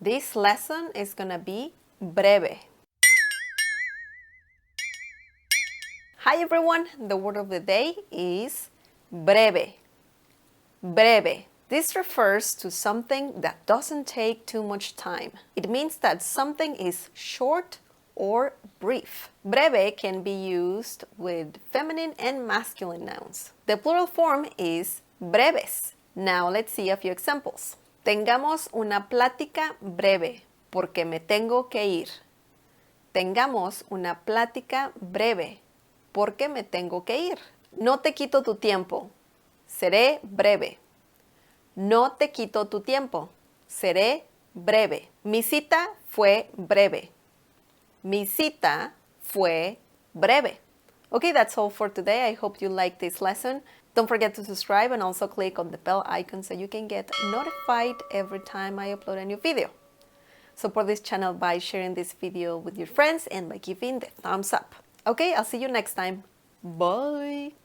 This lesson is gonna be breve. Hi everyone, the word of the day is breve. Breve. This refers to something that doesn't take too much time. It means that something is short or brief. Breve can be used with feminine and masculine nouns. The plural form is breves. Now let's see a few examples. Tengamos una plática breve, porque me tengo que ir. Tengamos una plática breve, porque me tengo que ir. No te quito tu tiempo. Seré breve. No te quito tu tiempo. Seré breve. Mi cita fue breve. Mi cita fue breve. Okay, that's all for today. I hope you liked this lesson. Don't forget to subscribe and also click on the bell icon so you can get notified every time I upload a new video. Support this channel by sharing this video with your friends and by giving the thumbs up. Okay, I'll see you next time. Bye!